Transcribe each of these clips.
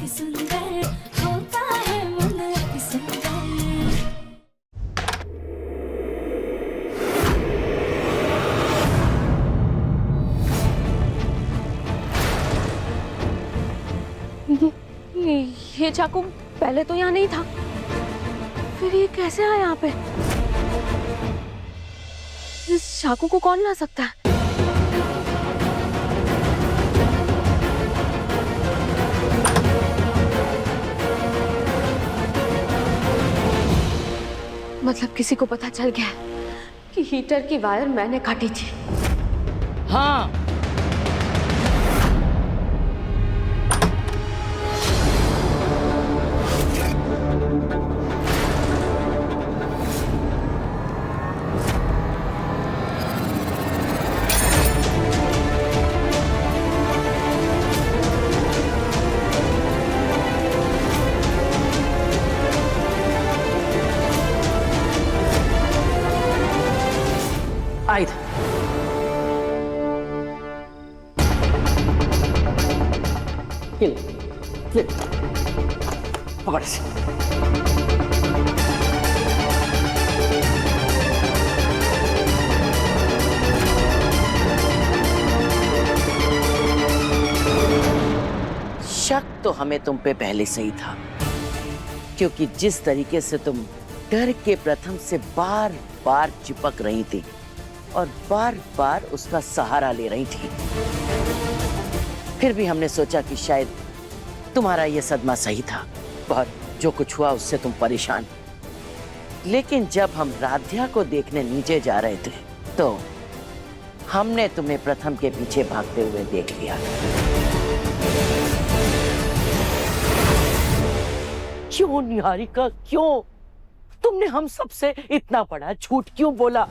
अति सुंदर होता है मन अति सुंदर। ये चाकू पहले तो यहाँ नहीं था, फिर ये कैसे आया यहाँ पे? इस चाकू को कौन ला सकता है? मतलब किसी को पता चल गया कि हीटर की वायर मैंने काटी थी। हाँ, आई था। किल, फ्लिप, पकड़ से। शक तो हमें तुम पे पहले से ही था, क्योंकि जिस तरीके से तुम डर के प्रथम से बार बार चिपक रही थी और बार बार उसका सहारा ले रही थी, फिर भी हमने सोचा कि शायद तुम्हारा यह सदमा सही था और जो कुछ हुआ उससे तुम परेशान। लेकिन जब हम राध्या को देखने नीचे जा रहे थे तो हमने तुम्हें प्रथम के पीछे भागते हुए देख लिया। क्यों निहारिका, क्यों? तुमने हम सबसे इतना बड़ा झूठ क्यों बोला?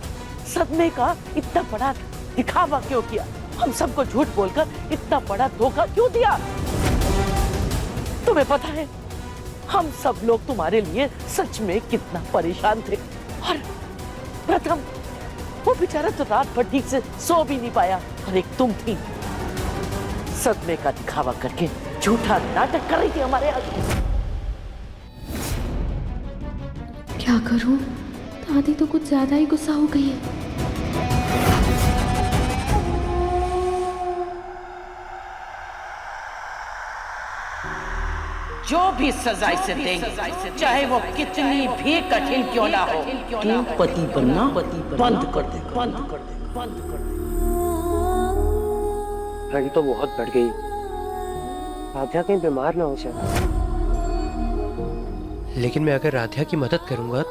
सदमे का इतना बड़ा दिखावा क्यों किया? हम सबको झूठ बोलकर इतना बड़ा धोखा क्यों दिया? तुम्हें पता है, हम सब लोग तुम्हारे लिए सच में कितना परेशान थे। और प्रथम, वो बेचारा तो रात भर ठीक से सो भी नहीं पाया, और एक तुम थी, सदमे का दिखावा करके झूठा नाटक कर रही थी हमारे आगे। क्या करूं? दादी तो कुछ ज्यादा ही गुस्सा हो गई है। जो भी सजा इसे देंगे, चाहे वो कितनी भी कठिन क्यों ना हो, तू पति बनना बंद कर दे, बंद कर दे, बंद कर दे। ठंड तो बहुत बढ़ गई, राध्या कहीं बीमार ना हो जाए। लेकिन मैं अगर राध्या की मदद करूंगा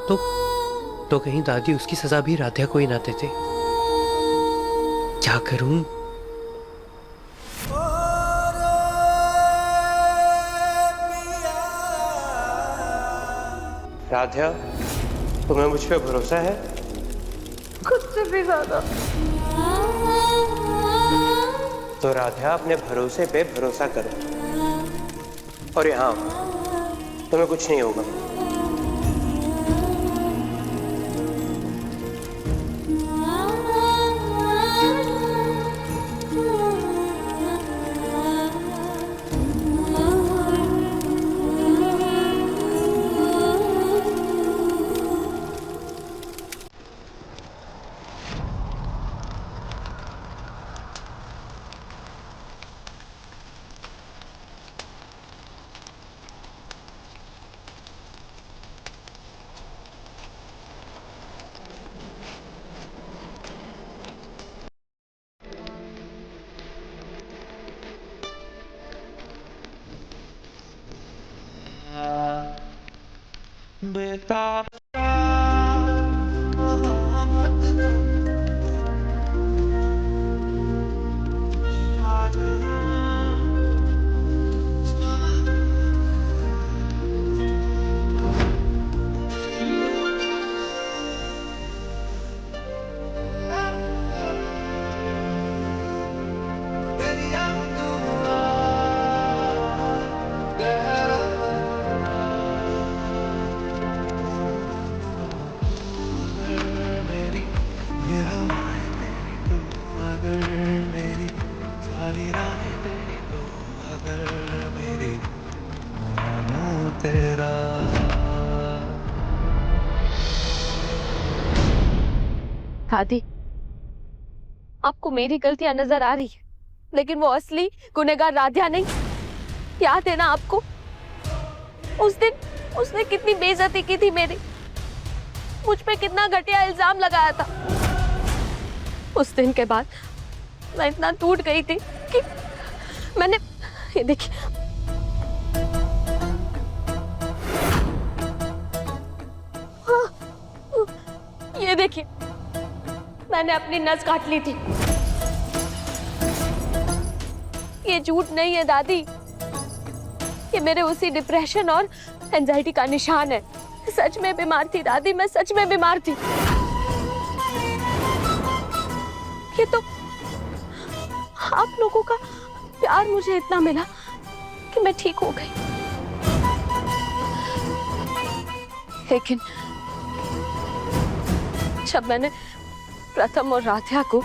तो कहीं दादी उसकी सजा भी राध्या को ही ना देते। क्या करूं? राध्या, तुम्हें मुझ पे भरोसा है? खुद से भी ज्यादा। तो राध्या, अपने भरोसे पे भरोसा करो और यहाँ तुम्हें कुछ नहीं होगा। बेटा तेरा। दादी, आपको मेरी गलतियां नजर आ रही है, लेकिन वो असली गुनहगार राधिया नहीं। याद है ना आपको, उस दिन उसने कितनी बेइज्जती की थी मेरी, मुझ पे कितना घटिया इल्जाम लगाया था। उस दिन के बाद मैं इतना टूट गई थी कि मैंने, ये देखिए, ये देखिए, मैंने अपनी नस काट ली थी। ये झूठ नहीं है दादी, ये मेरे उसी डिप्रेशन और एंजाइटी का निशान है। सच में बीमार थी दादी, मैं सच में बीमार थी। ये तो आप लोगों का प्यार मुझे इतना मिला कि मैं ठीक हो गई। लेकिन जब मैंने प्रथम और राधिया को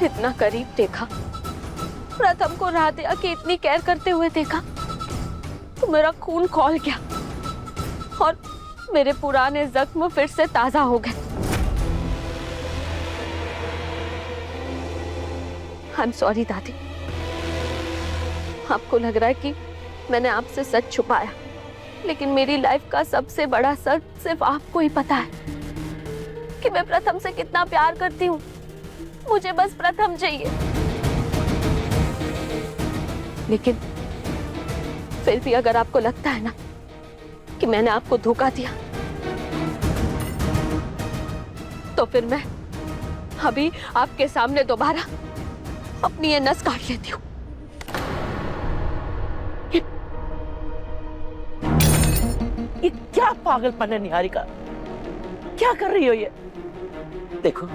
इतना करीब देखा, प्रथम को राधिया की इतनी केयर करते हुए देखा, तो मेरा खून खौल गया और मेरे पुराने जख्म फिर से ताजा हो गए। आई एम सॉरी दादी, आपको लग रहा है कि मैंने आपसे सच छुपाया, लेकिन मेरी लाइफ का सबसे बड़ा सच सिर्फ आपको ही पता है कि मैं प्रथम से कितना प्यार करती हूँ। मुझे बस प्रथम चाहिए। लेकिन फिर भी अगर आपको लगता है ना कि मैंने आपको धोखा दिया, तो फिर मैं अभी आपके सामने दोबारा अपनी ये नस काट लेती हूँ। ये क्या पागलपन है निहारिका, क्या कर रही हो ये? देखो,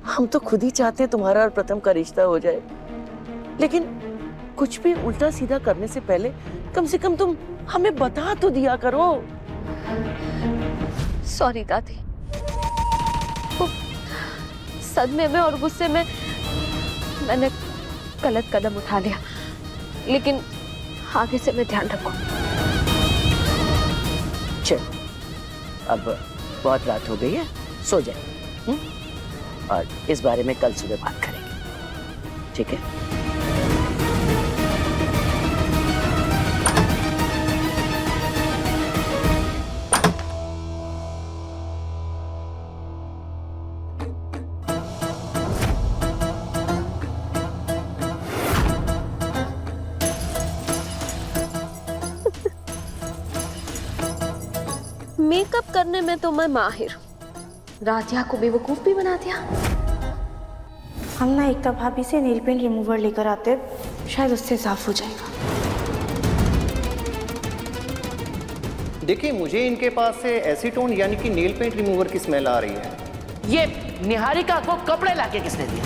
हम तो खुद ही चाहते हैं तुम्हारा और प्रथम का रिश्ता हो जाए, लेकिन कुछ भी उल्टा सीधा करने से पहले कम से कम तुम हमें बता तो दिया करो। सॉरी दादी, वो सदमे में और गुस्से में मैंने गलत कदम उठा लिया, लेकिन आगे से मैं ध्यान रखूं। चल, अब बहुत रात हो गई है, सो जाए। और इस बारे में कल सुबह बात करेंगे, ठीक है? मेकअप करने में तो मैं माहिर हूँ, राधिया को बेवकूफ भी बना दिया। हम ना एकता भाभी से नेल पेंट रिमूवर लेकर आते, शायद उससे साफ हो जाएगा। देखिए, मुझे इनके पास से एसीटोन यानी कि नेल पेंट रिमूवर की स्मेल आ रही है। ये निहारिका को कपड़े लाके किसने दिए?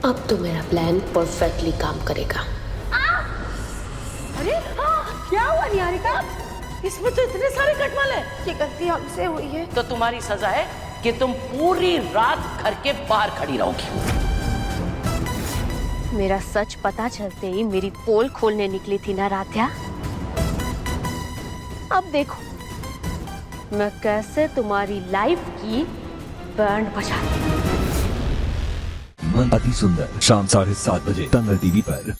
अब तो मेरा प्लान परफेक्टली काम करेगा। अरे क्या हुआ निहारिका? इसमें तो इतने सारे कटमल हैं। ये गलती हमसे हुई है। तो तुम्हारी सजा है कि तुम पूरी रात घर के बाहर खड़ी रहोगी। मेरा सच पता चलते ही मेरी पोल खोलने निकली थी ना राधिया। अब देखो मैं कैसे तुम्हारी लाइफ की बैंड बजाती हूँ। अति सुंदर शाम 7:30 बजे तंगल टीवी पर।